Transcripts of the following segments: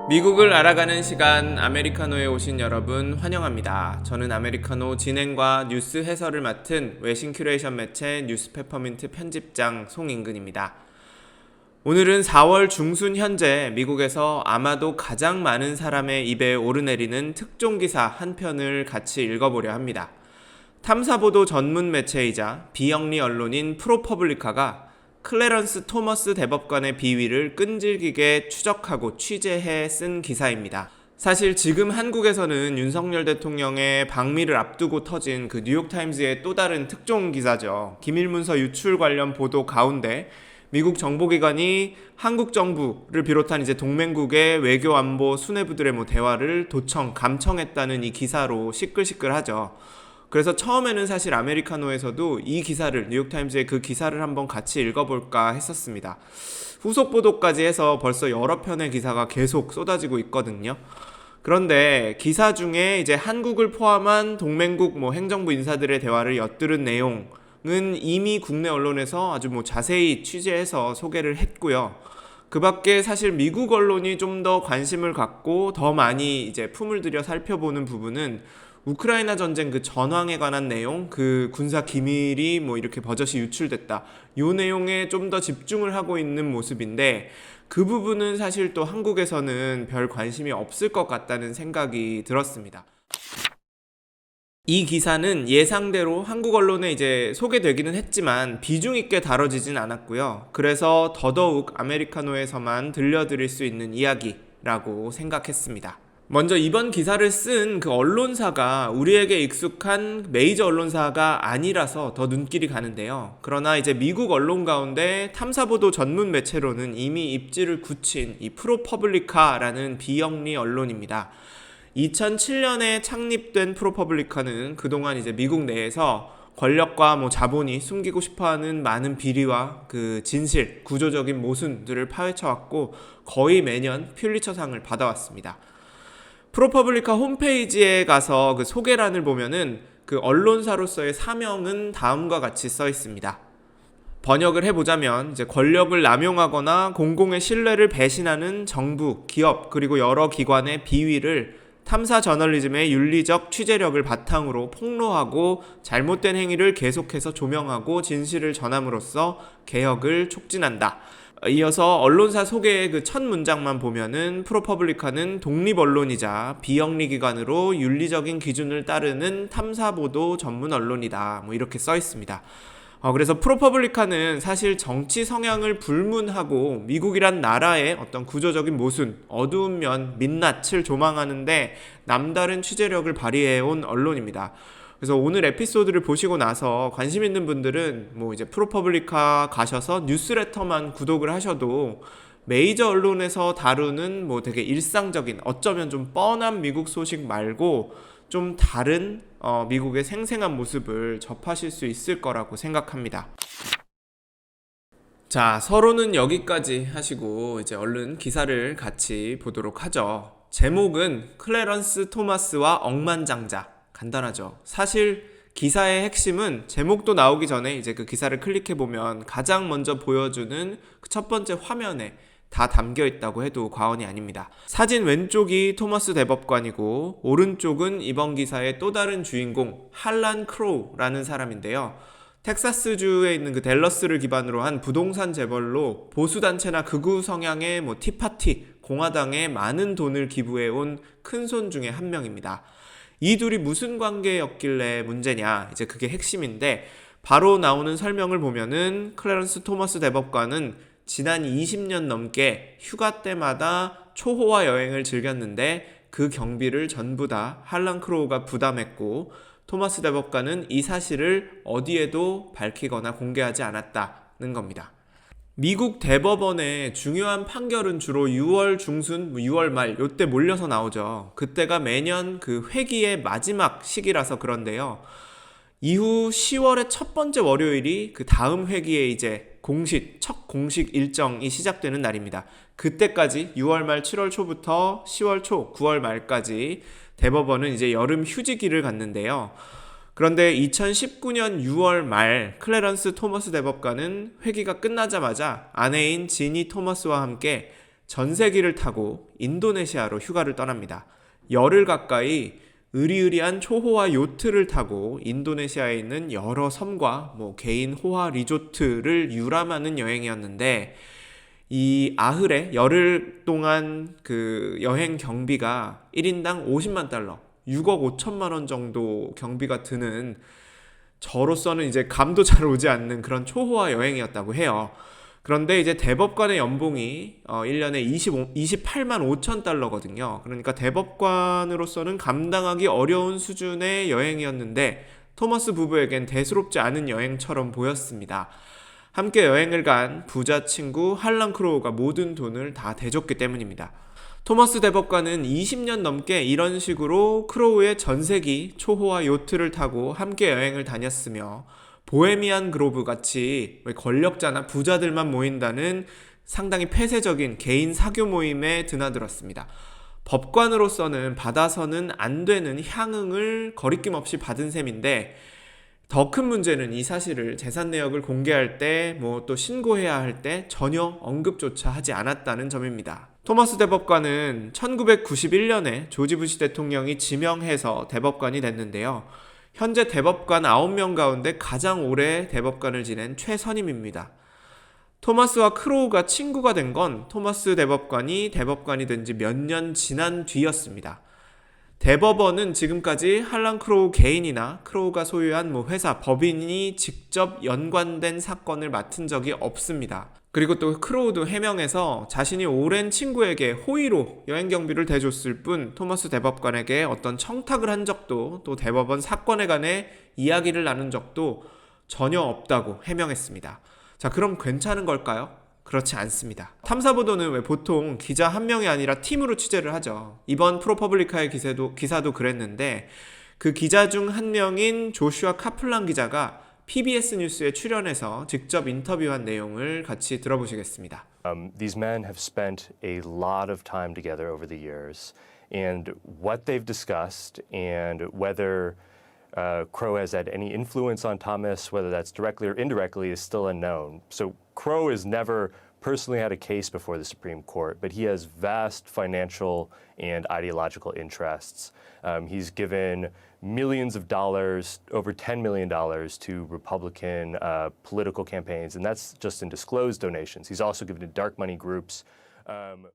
미국을 알아가는 시간 아메리카노에 오신 여러분 환영합니다. 저는 아메리카노 진행과 뉴스 해설을 맡은 외신 큐레이션 매체 뉴스페퍼민트 편집장 송인근입니다. 오늘은 4월 중순 현재 미국에서 아마도 가장 많은 사람의 입에 오르내리는 특종 기사 한 편을 같이 읽어보려 합니다. 탐사보도 전문 매체이자 비영리 언론인 프로퍼블리카가 클래런스 토머스 대법관의 비위를 끈질기게 추적하고 취재해 쓴 기사입니다. 사실 지금 한국에서는 윤석열 대통령의 방미를 앞두고 터진 그 뉴욕타임즈의 또 다른 특종 기사죠. 기밀문서 유출 관련 보도 가운데 미국 정보기관이 한국 정부를 비롯한 이제 동맹국의 외교 안보 수뇌부들의 대화를 도청, 감청했다는 이 기사로 시끌시끌하죠. 그래서 처음에는 사실 아메리카노에서도 이 기사를, 뉴욕타임즈의 그 기사를 한번 같이 읽어볼까 했었습니다. 후속 보도까지 해서 벌써 여러 편의 기사가 계속 쏟아지고 있거든요. 그런데 기사 중에 이제 한국을 포함한 동맹국 행정부 인사들의 대화를 엿들은 내용은 이미 국내 언론에서 아주 자세히 취재해서 소개를 했고요. 그 밖에 사실 미국 언론이 좀 더 관심을 갖고 더 많이 이제 품을 들여 살펴보는 부분은 우크라이나 전쟁 그 전황에 관한 내용, 그 군사 기밀이 이렇게 버젓이 유출됐다. 요 내용에 좀 더 집중을 하고 있는 모습인데 그 부분은 사실 또 한국에서는 별 관심이 없을 것 같다는 생각이 들었습니다. 이 기사는 예상대로 한국 언론에 이제 소개되기는 했지만 비중 있게 다뤄지진 않았고요. 그래서 더더욱 아메리카노에서만 들려드릴 수 있는 이야기라고 생각했습니다. 먼저 이번 기사를 쓴 그 언론사가 우리에게 익숙한 메이저 언론사가 아니라서 더 눈길이 가는데요. 그러나 이제 미국 언론 가운데 탐사보도 전문 매체로는 이미 입지를 굳힌 이 프로퍼블리카라는 비영리 언론입니다. 2007년에 창립된 프로퍼블리카는 그동안 이제 미국 내에서 권력과 자본이 숨기고 싶어하는 많은 비리와 그 진실, 구조적인 모순들을 파헤쳐왔고 거의 매년 퓰리처상을 받아왔습니다. 프로퍼블리카 홈페이지에 가서 그 소개란을 보면은 그 언론사로서의 사명은 다음과 같이 써 있습니다. 번역을 해보자면 이제 권력을 남용하거나 공공의 신뢰를 배신하는 정부, 기업 그리고 여러 기관의 비위를 탐사 저널리즘의 윤리적 취재력을 바탕으로 폭로하고 잘못된 행위를 계속해서 조명하고 진실을 전함으로써 개혁을 촉진한다. 이어서 언론사 소개의 그 첫 문장만 보면은 프로퍼블리카는 독립언론이자 비영리 기관으로 윤리적인 기준을 따르는 탐사보도 전문 언론이다. 이렇게 써 있습니다. 그래서 프로퍼블리카는 사실 정치 성향을 불문하고 미국이란 나라의 어떤 구조적인 모순, 어두운 면, 민낯을 조망하는데 남다른 취재력을 발휘해온 언론입니다. 그래서 오늘 에피소드를 보시고 나서 관심 있는 분들은 이제 프로퍼블리카 가셔서 뉴스레터만 구독을 하셔도 메이저 언론에서 다루는 되게 일상적인 어쩌면 좀 뻔한 미국 소식 말고 좀 다른 미국의 생생한 모습을 접하실 수 있을 거라고 생각합니다. 자, 서론은 여기까지 하시고 이제 얼른 기사를 같이 보도록 하죠. 제목은 클래런스 토마스와 억만장자. 간단하죠. 사실 기사의 핵심은 제목도 나오기 전에 이제 그 기사를 클릭해보면 가장 먼저 보여주는 그 첫 번째 화면에 다 담겨 있다고 해도 과언이 아닙니다. 사진 왼쪽이 토머스 대법관이고 오른쪽은 이번 기사의 또 다른 주인공 할란 크로우라는 사람인데요. 텍사스주에 있는 그 댈러스를 기반으로 한 부동산 재벌로 보수단체나 극우 성향의 티파티, 공화당에 많은 돈을 기부해온 큰손 중에 한 명입니다. 이 둘이 무슨 관계였길래 문제냐, 이제 그게 핵심인데 바로 나오는 설명을 보면은 클래런스 토머스 대법관은 지난 20년 넘게 휴가 때마다 초호화 여행을 즐겼는데 그 경비를 전부 다 할란 크로우가 부담했고 토머스 대법관은 이 사실을 어디에도 밝히거나 공개하지 않았다는 겁니다. 미국 대법원의 중요한 판결은 주로 6월 중순, 6월 말 요때 몰려서 나오죠. 그때가 매년 그 회기의 마지막 시기라서 그런데요. 이후 10월의 첫 번째 월요일이 그 다음 회기에 이제 첫 공식 일정이 시작되는 날입니다. 그때까지 6월 말 7월 초부터 10월 초, 9월 말까지 대법원은 이제 여름 휴지기를 갖는데요. 그런데 2019년 6월 말 클래런스 토머스 대법관은 회기가 끝나자마자 아내인 지니 토머스와 함께 전세기를 타고 인도네시아로 휴가를 떠납니다. 열흘 가까이 으리으리한 초호화 요트를 타고 인도네시아에 있는 여러 섬과 개인 호화 리조트를 유람하는 여행이었는데, 이 아흐레 열흘 동안 그 여행 경비가 1인당 50만 달러, 6억 5천만 원 정도 경비가 드는, 저로서는 이제 감도 잘 오지 않는 그런 초호화 여행이었다고 해요. 그런데 이제 대법관의 연봉이 1년에 28만 5천 달러거든요. 그러니까 대법관으로서는 감당하기 어려운 수준의 여행이었는데, 토머스 부부에겐 대수롭지 않은 여행처럼 보였습니다. 함께 여행을 간 부자 친구 할런 크로우가 모든 돈을 다 대줬기 때문입니다. 토머스 대법관은 20년 넘게 이런 식으로 크로우의 전세기 초호화 요트를 타고 함께 여행을 다녔으며, 보헤미안 그로브 같이 권력자나 부자들만 모인다는 상당히 폐쇄적인 개인 사교 모임에 드나들었습니다. 법관으로서는 받아서는 안 되는 향응을 거리낌 없이 받은 셈인데, 더 큰 문제는 이 사실을 재산 내역을 공개할 때 또 신고해야 할 때 전혀 언급조차 하지 않았다는 점입니다. 토머스 대법관은 1991년에 조지 부시 대통령이 지명해서 대법관이 됐는데요. 현재 대법관 9명 가운데 가장 오래 대법관을 지낸 최선임입니다. 토마스와 크로우가 친구가 된 건 토마스 대법관이 된 지 몇 년 지난 뒤였습니다. 대법원은 지금까지 할런 크로우 개인이나 크로우가 소유한 회사, 법인이 직접 연관된 사건을 맡은 적이 없습니다. 그리고 또 크로우도 해명해서 자신이 오랜 친구에게 호의로 여행 경비를 대줬을 뿐 토머스 대법관에게 어떤 청탁을 한 적도, 또 대법원 사건에 관해 이야기를 나눈 적도 전혀 없다고 해명했습니다. 자, 그럼 괜찮은 걸까요? 그렇지 않습니다. 탐사보도는 왜 보통 기자 한 명이 아니라 팀으로 취재를 하죠. 이번 프로퍼블리카의 기사도 그랬는데, 그 기자 중 한 명인 조슈아 카플란 기자가 PBS 뉴스에 출연해서 직접 인터뷰한 내용을 같이 들어보시겠습니다. These men have spent a lot of time together over the years, and what they've discussed and whether Crow has had any influence on Thomas, whether that's directly or indirectly, is still unknown. So Crow has never personally had a case before the Supreme Court, but he has vast financial and ideological interests. He's given millions of dollars, over $10 million, to Republican political campaigns, and that's just in disclosed donations. He's also given to dark money groups.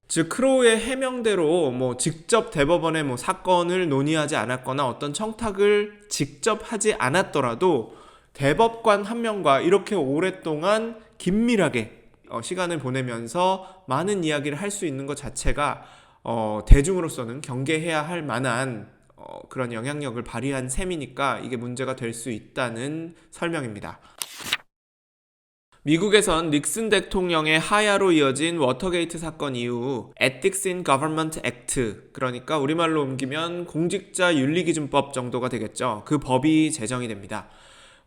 즉 크로우의 해명대로 직접 대법원의 사건을 논의하지 않았거나 어떤 청탁을 직접 하지 않았더라도 대법관 한 명과 이렇게 오랫동안 긴밀하게 시간을 보내면서 많은 이야기를 할 수 있는 것 자체가 대중으로서는 경계해야 할 만한 그런 영향력을 발휘한 셈이니까 이게 문제가 될 수 있다는 설명입니다. 미국에선 닉슨 대통령의 하야로 이어진 워터게이트 사건 이후 Ethics in Government Act, 그러니까 우리말로 옮기면 공직자 윤리기준법 정도가 되겠죠. 그 법이 제정이 됩니다.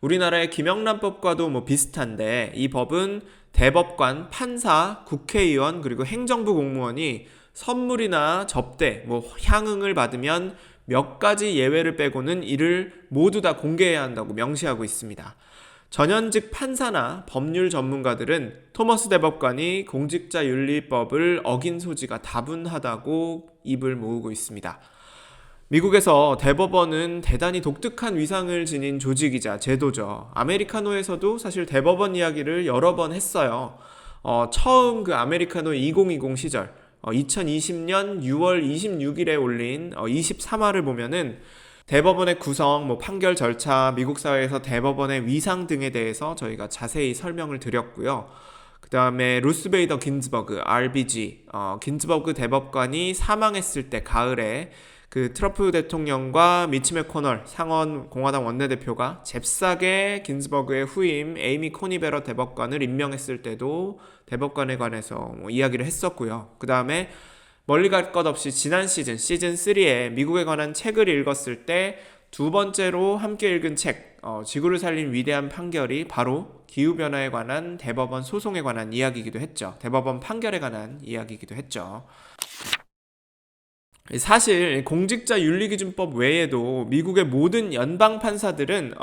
우리나라의 김영란법과도 비슷한데, 이 법은 대법관, 판사, 국회의원, 그리고 행정부 공무원이 선물이나 접대, 향응을 받으면 몇 가지 예외를 빼고는 이를 모두 다 공개해야 한다고 명시하고 있습니다. 전현직 판사나 법률 전문가들은 토머스 대법관이 공직자윤리법을 어긴 소지가 다분하다고 입을 모으고 있습니다. 미국에서 대법원은 대단히 독특한 위상을 지닌 조직이자 제도죠. 아메리카노에서도 사실 대법원 이야기를 여러 번 했어요. 처음 그 아메리카노 2020 시절 2020년 6월 26일에 올린 23화를 보면은 대법원의 구성, 판결 절차, 미국 사회에서 대법원의 위상 등에 대해서 저희가 자세히 설명을 드렸고요. 그 다음에 루스 베이더 긴즈버그, RBG, 긴즈버그 대법관이 사망했을 때 가을에 그 트럼프 대통령과 미치 맥코널 상원 공화당 원내대표가 잽싸게 긴즈버그의 후임 에이미 코니 베러 대법관을 임명했을 때도 대법관에 관해서 이야기를 했었고요. 그 다음에 멀리 갈 것 없이 지난 시즌 3에 미국에 관한 책을 읽었을 때 두 번째로 함께 읽은 책, 지구를 살린 위대한 판결이 바로 기후변화에 관한 대법원 소송에 관한 이야기이기도 했죠. 대법원 판결에 관한 이야기이기도 했죠. 사실 공직자윤리기준법 외에도 미국의 모든 연방 판사들은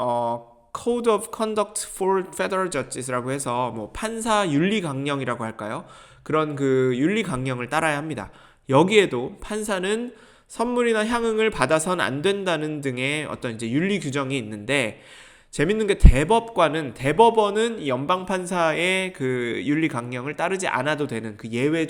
Code of Conduct for Federal Judges라고 해서 뭐 판사 윤리 강령이라고 할까요? 그런 그 윤리 강령을 따라야 합니다. 여기에도 판사는 선물이나 향응을 받아선 안 된다는 등의 어떤 이제 윤리 규정이 있는데, 재밌는 게 대법원은 이 연방 판사의 그 윤리 강령을 따르지 않아도 되는 그 예외에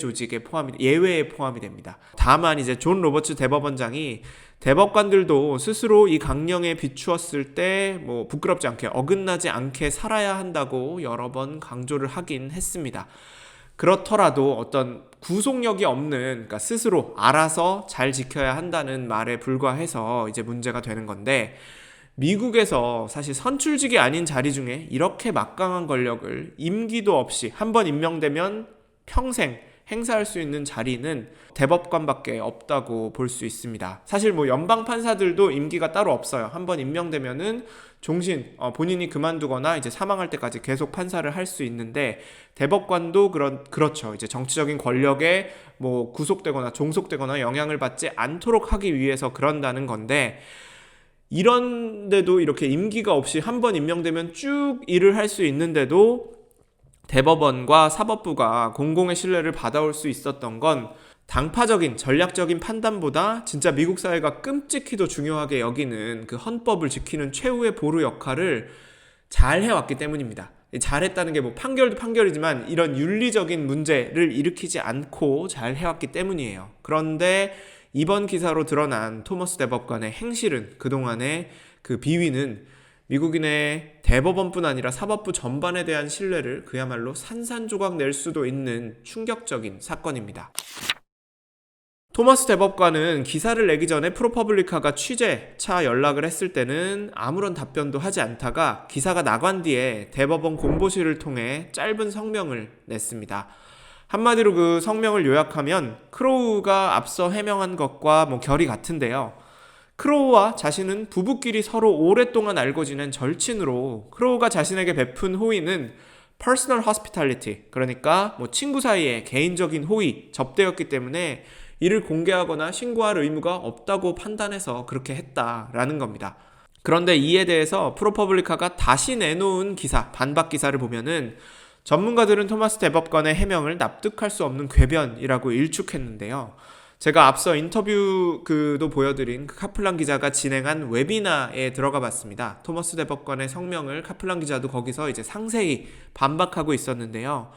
포함이 됩니다. 다만 이제 존 로버츠 대법원장이 대법관들도 스스로 이 강령에 비추었을 때 뭐 부끄럽지 않게 어긋나지 않게 살아야 한다고 여러 번 강조를 하긴 했습니다. 그렇더라도 어떤 구속력이 없는, 그러니까 스스로 알아서 잘 지켜야 한다는 말에 불과해서 이제 문제가 되는 건데, 미국에서 사실 선출직이 아닌 자리 중에 이렇게 막강한 권력을 임기도 없이 한번 임명되면 평생 행사할 수 있는 자리는 대법관밖에 없다고 볼 수 있습니다. 사실 뭐 연방 판사들도 임기가 따로 없어요. 한번 임명되면은 종신 본인이 그만두거나 이제 사망할 때까지 계속 판사를 할 수 있는데, 대법관도 그렇죠. 이제 정치적인 권력에 뭐 구속되거나 종속되거나 영향을 받지 않도록 하기 위해서 그런다는 건데, 이런데도 이렇게 임기가 없이 한번 임명되면 쭉 일을 할 수 있는데도 대법원과 사법부가 공공의 신뢰를 받아올 수 있었던 건 당파적인 전략적인 판단보다 진짜 미국 사회가 끔찍히도 중요하게 여기는 그 헌법을 지키는 최후의 보루 역할을 잘 해왔기 때문입니다. 잘했다는 게 뭐 판결도 판결이지만 이런 윤리적인 문제를 일으키지 않고 잘 해왔기 때문이에요. 그런데 이번 기사로 드러난 토머스 대법관의 행실은, 그동안의 그 비위는 미국인의 대법원뿐 아니라 사법부 전반에 대한 신뢰를 그야말로 산산조각 낼 수도 있는 충격적인 사건입니다. 토머스 대법관은 기사를 내기 전에 프로퍼블리카가 취재차 연락을 했을 때는 아무런 답변도 하지 않다가 기사가 나간 뒤에 대법원 공보실을 통해 짧은 성명을 냈습니다. 한마디로 그 성명을 요약하면 크로우가 앞서 해명한 것과 뭐 결이 같은데요. 크로우와 자신은 부부끼리 서로 오랫동안 알고 지낸 절친으로, 크로우가 자신에게 베푼 호의는 personal hospitality, 그러니까 뭐 친구 사이의 개인적인 호의, 접대였기 때문에 이를 공개하거나 신고할 의무가 없다고 판단해서 그렇게 했다라는 겁니다. 그런데 이에 대해서 프로퍼블리카가 다시 내놓은 기사, 반박 기사를 보면은 전문가들은 토머스 대법관의 해명을 납득할 수 없는 궤변이라고 일축했는데요. 제가 앞서 인터뷰도 보여드린 카플란 기자가 진행한 웨비나에 들어가 봤습니다. 토머스 대법관의 성명을 카플란 기자도 거기서 이제 상세히 반박하고 있었는데요.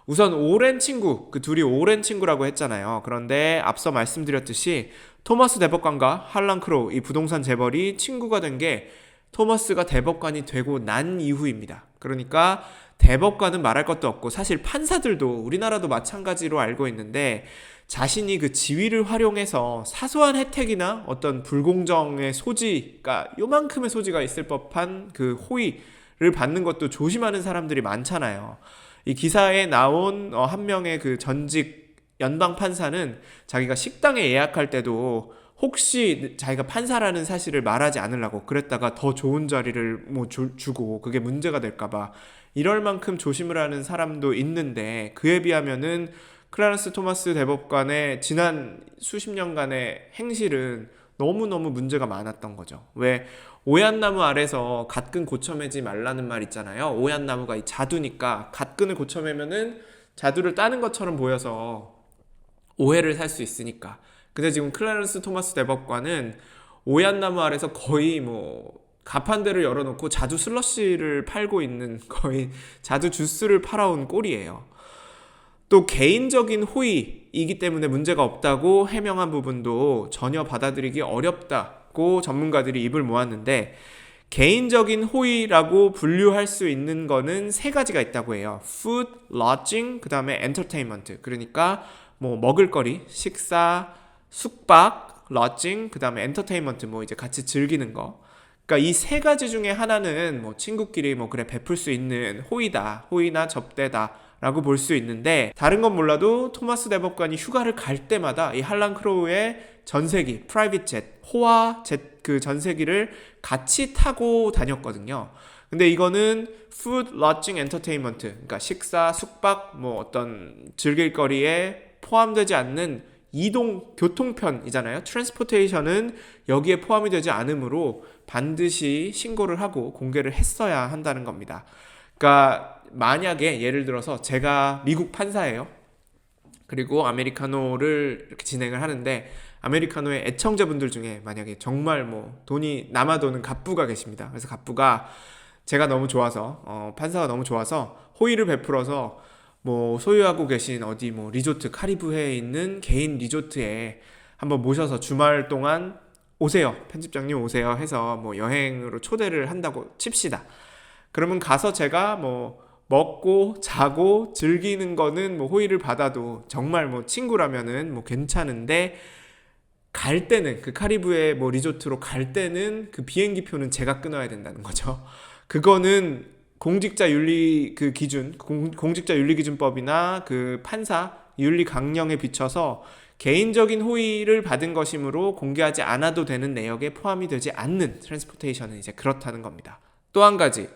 우선 오랜 친구, 그 둘이 오랜 친구라고 했잖아요. 그런데 앞서 말씀드렸듯이 토머스 대법관과 할란 크로우, 이 부동산 재벌이 친구가 된 게 토머스가 대법관이 되고 난 이후입니다. 그러니까 대법관은 말할 것도 없고, 사실 판사들도 우리나라도 마찬가지로 알고 있는데, 자신이 그 지위를 활용해서 사소한 혜택이나 어떤 불공정의 소지가, 요만큼의 소지가 있을 법한 그 호의를 받는 것도 조심하는 사람들이 많잖아요. 이 기사에 나온 한 명의 그 전직 연방 판사는 자기가 식당에 예약할 때도 혹시 자기가 판사라는 사실을 말하지 않으려고 그랬다가 더 좋은 자리를 뭐 주고 그게 문제가 될까봐 이럴 만큼 조심을 하는 사람도 있는데, 그에 비하면은 클라런스 토머스 대법관의 지난 수십 년간의 행실은 너무너무 문제가 많았던 거죠. 왜 오얏나무 아래서 갓근 고쳐매지 말라는 말 있잖아요. 오얏나무가 이 자두니까 갓근을 고쳐매면은 자두를 따는 것처럼 보여서 오해를 살 수 있으니까. 근데 지금 클라런스 토머스 대법관은 오얏나무 아래서 거의 뭐 가판대를 열어놓고 자두 슬러시를 팔고 있는, 거의 자두 주스를 팔아온 꼴이에요. 또 개인적인 호의이기 때문에 문제가 없다고 해명한 부분도 전혀 받아들이기 어렵다고 전문가들이 입을 모았는데, 개인적인 호의라고 분류할 수 있는 거는 세 가지가 있다고 해요. food, lodging, 그 다음에 entertainment. 그러니까 뭐 먹을거리, 식사, 숙박, lodging, 그 다음에 entertainment, 뭐 이제 같이 즐기는 거. 그러니까 이 세 가지 중에 하나는 뭐 친구끼리 뭐 그래 베풀 수 있는 호의다, 호의나 접대다 라고 볼 수 있는데, 다른 건 몰라도 토머스 대법관이 휴가를 갈 때마다 이 할란 크로우의 전세기, 프라이빗 젯, 호화 젯 그 전세기를 같이 타고 다녔거든요. 근데 이거는 food, lodging, entertainment, 그러니까 식사, 숙박, 뭐 어떤 즐길 거리에 포함되지 않는 이동 교통편이잖아요. 트랜스포테이션은 여기에 포함이 되지 않으므로 반드시 신고를 하고 공개를 했어야 한다는 겁니다. 그러니까 만약에 예를 들어서 제가 미국 판사예요. 그리고 아메리카노를 이렇게 진행을 하는데 아메리카노의 애청자분들 중에 만약에 정말 뭐 돈이 남아도는 갑부가 계십니다. 그래서 갑부가 제가 너무 좋아서 판사가 너무 좋아서 호의를 베풀어서 뭐 소유하고 계신 어디 뭐 리조트 카리브해에 있는 개인 리조트에 한번 모셔서 주말 동안 오세요. 편집장님 오세요 해서 뭐 여행으로 초대를 한다고 칩시다. 그러면 가서 제가 뭐 먹고 자고 즐기는 거는 뭐 호의를 받아도 정말 뭐 친구라면은 뭐 괜찮은데 갈 때는 그 카리브해 뭐 리조트로 갈 때는 그 비행기 표는 제가 끊어야 된다는 거죠. 그거는 공직자 윤리 그 기준, 공직자 윤리 기준법이나 그 판사 윤리 강령에 비춰서 개인적인 호의를 받은 것이므로 공개하지 않아도 되는 내역에 포함이 되지 않는 트랜스포테이션은 이제 그렇다는 겁니다. 또 한 가지,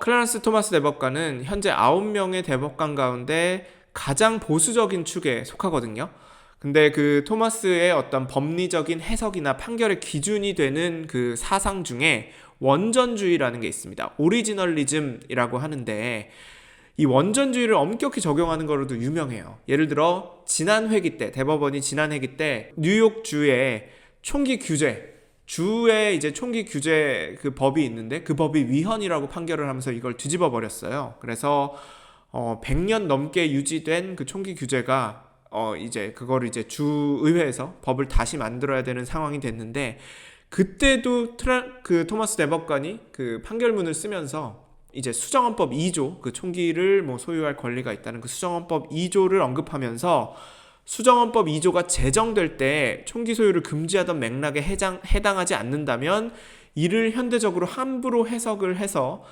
클라런스 토마스 대법관은 현재 9명의 대법관 가운데 가장 보수적인 축에 속하거든요. 근데 그 토마스의 어떤 법리적인 해석이나 판결의 기준이 되는 그 사상 중에 원전주의라는 게 있습니다. 오리지널리즘이라고 하는데 이 원전주의를 엄격히 적용하는 거로도 유명해요. 예를 들어 지난 회기 때 대법원이 지난 회기 때 뉴욕주의 총기 규제 주에 이제 총기 규제 그 법이 있는데 그 법이 위헌이라고 판결을 하면서 이걸 뒤집어 버렸어요. 그래서 100년 넘게 유지된 그 총기 규제가 이제 그거를 이제 주의회에서 법을 다시 만들어야 되는 상황이 됐는데 그때도 그 토마스 대법관이 그 판결문을 쓰면서 이제 수정헌법 2조 그 총기를 뭐 소유할 권리가 있다는 그 수정헌법 2조를 언급하면서 수정헌법 2조가 제정될 때 총기 소유를 금지하던 맥락에 해당하지 않는다면 이를 현대적으로 함부로 해석을 해서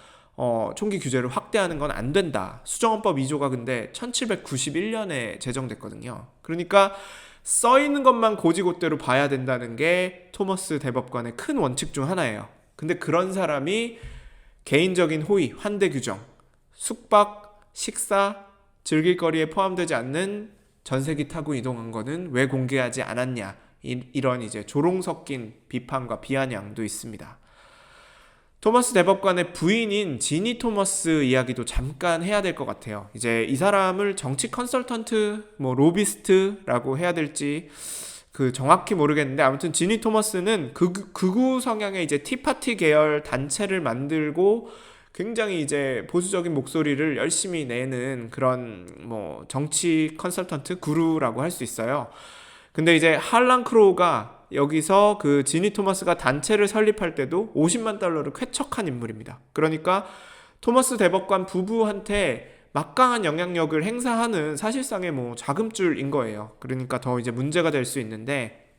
총기 규제를 확대하는 건 안 된다. 수정헌법 2조가 근데 1791년에 제정됐거든요. 그러니까 써있는 것만 고지고대로 봐야 된다는 게 토머스 대법관의 큰 원칙 중 하나예요. 근데 그런 사람이 개인적인 호의, 환대 규정, 숙박, 식사, 즐길 거리에 포함되지 않는 전세기 타고 이동한 거는 왜 공개하지 않았냐, 이런 이제 조롱 섞인 비판과 비아냥도 있습니다. 토머스 대법관의 부인인 지니 토머스 이야기도 잠깐 해야 될 것 같아요. 이제 이 사람을 정치 컨설턴트, 뭐 로비스트라고 해야 될지 그 정확히 모르겠는데 아무튼 지니 토머스는 극우 성향의 이제 티파티 계열 단체를 만들고 굉장히 이제 보수적인 목소리를 열심히 내는 그런 뭐 정치 컨설턴트 구루라고 할 수 있어요. 근데 이제 할란 크로우가 여기서 그 지니 토머스가 단체를 설립할 때도 50만 달러를 쾌척한 인물입니다. 그러니까 토머스 대법관 부부한테 막강한 영향력을 행사하는 사실상의 뭐 자금줄인 거예요. 그러니까 더 이제 문제가 될 수 있는데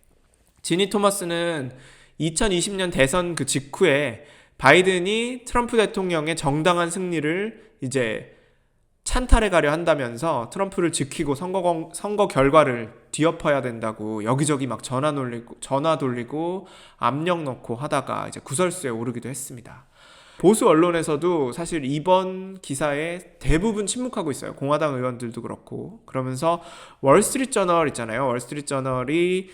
지니 토머스는 2020년 대선 그 직후에 바이든이 트럼프 대통령의 정당한 승리를 이제 찬탈해 가려 한다면서 트럼프를 지키고 선거 결과를 뒤엎어야 된다고 여기저기 막 전화 돌리고 압력 넣고 하다가 이제 구설수에 오르기도 했습니다. 보수 언론에서도 사실 이번 기사에 대부분 침묵하고 있어요. 공화당 의원들도 그렇고. 그러면서 월스트리트저널 있잖아요. 월스트리트저널이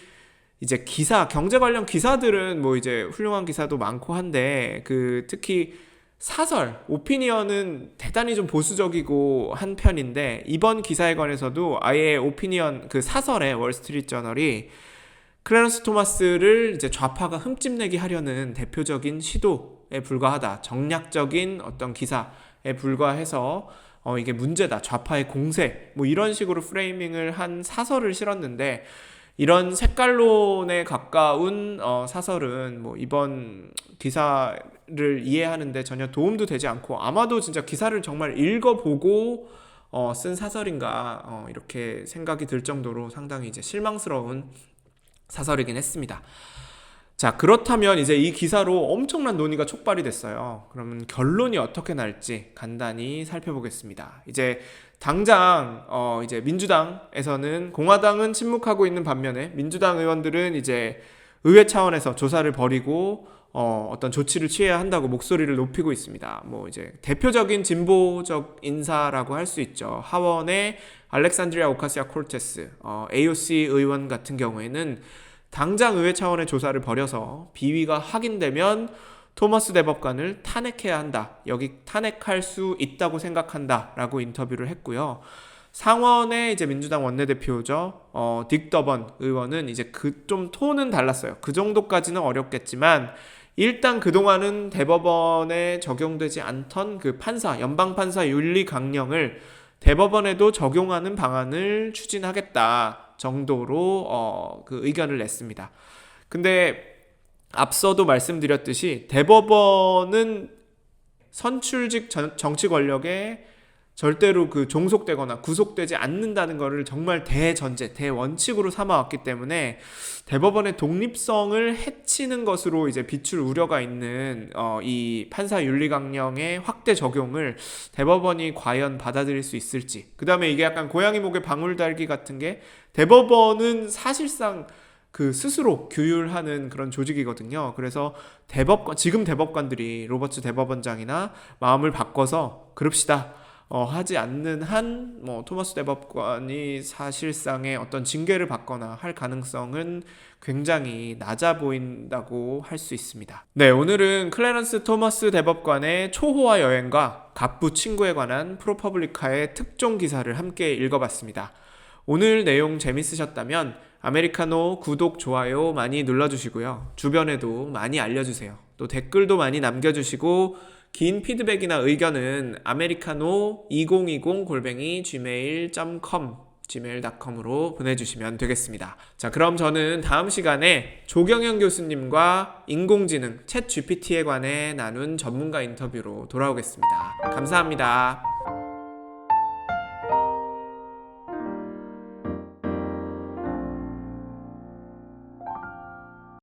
이제 경제 관련 기사들은 뭐 이제 훌륭한 기사도 많고 한데 그 특히 사설, 오피니언은 대단히 좀 보수적이고 한 편인데 이번 기사에 관해서도 아예 오피니언 그 사설에 월스트리트저널이 클래런스 토마스를 이제 좌파가 흠집내기 하려는 대표적인 시도에 불과하다. 정략적인 어떤 기사에 불과해서 이게 문제다. 좌파의 공세. 뭐 이런 식으로 프레이밍을 한 사설을 실었는데 이런 색깔론에 가까운 사설은 뭐 이번 기사를 이해하는데 전혀 도움도 되지 않고 아마도 진짜 기사를 정말 읽어보고 쓴 사설인가 이렇게 생각이 들 정도로 상당히 이제 실망스러운 사설이긴 했습니다. 자, 그렇다면 이제 이 기사로 엄청난 논의가 촉발이 됐어요. 그러면 결론이 어떻게 날지 간단히 살펴보겠습니다. 이제 당장 이제 민주당에서는 공화당은 침묵하고 있는 반면에 민주당 의원들은 이제 의회 차원에서 조사를 벌이고 어떤 조치를 취해야 한다고 목소리를 높이고 있습니다. 뭐 이제 대표적인 진보적 인사라고 할 수 있죠. 하원의 알렉산드리아 오카시아 콜테스 AOC 의원 같은 경우에는 당장 의회 차원의 조사를 벌여서 비위가 확인되면 토머스 대법관을 탄핵해야 한다. 여기 탄핵할 수 있다고 생각한다라고 인터뷰를 했고요. 상원의 이제 민주당 원내대표죠. 딕 더번 의원은 이제 좀 톤은 달랐어요. 그 정도까지는 어렵겠지만 일단 그동안은 대법원에 적용되지 않던 그 연방판사 윤리 강령을 대법원에도 적용하는 방안을 추진하겠다 정도로 그 의견을 냈습니다. 근데 앞서도 말씀드렸듯이 대법원은 선출직 정치 권력에 절대로 그 종속되거나 구속되지 않는다는 것을 정말 대원칙으로 삼아왔기 때문에 대법원의 독립성을 해치는 것으로 이제 비출 우려가 있는 이 판사 윤리 강령의 확대 적용을 대법원이 과연 받아들일 수 있을지. 그다음에 이게 약간 고양이 목에 방울 달기 같은 게 대법원은 사실상 그 스스로 규율하는 그런 조직이거든요. 그래서 지금 대법관들이 로버츠 대법원장이나 마음을 바꿔서 그럽시다. 하지 않는 한 토머스 대법관이 사실상의 어떤 징계를 받거나 할 가능성은 굉장히 낮아 보인다고 할 수 있습니다. 네, 오늘은 클래런스 토머스 대법관의 초호화 여행과 갑부 친구에 관한 프로퍼블리카의 특종 기사를 함께 읽어봤습니다. 오늘 내용 재밌으셨다면 아메리카노 구독, 좋아요 많이 눌러주시고요. 주변에도 많이 알려주세요. 또 댓글도 많이 남겨주시고 긴 피드백이나 의견은 americano2020@gmail.com으로 보내주시면 되겠습니다. 자, 그럼 저는 다음 시간에 조경현 교수님과 인공지능 챗 GPT에 관해 나눈 전문가 인터뷰로 돌아오겠습니다. 감사합니다.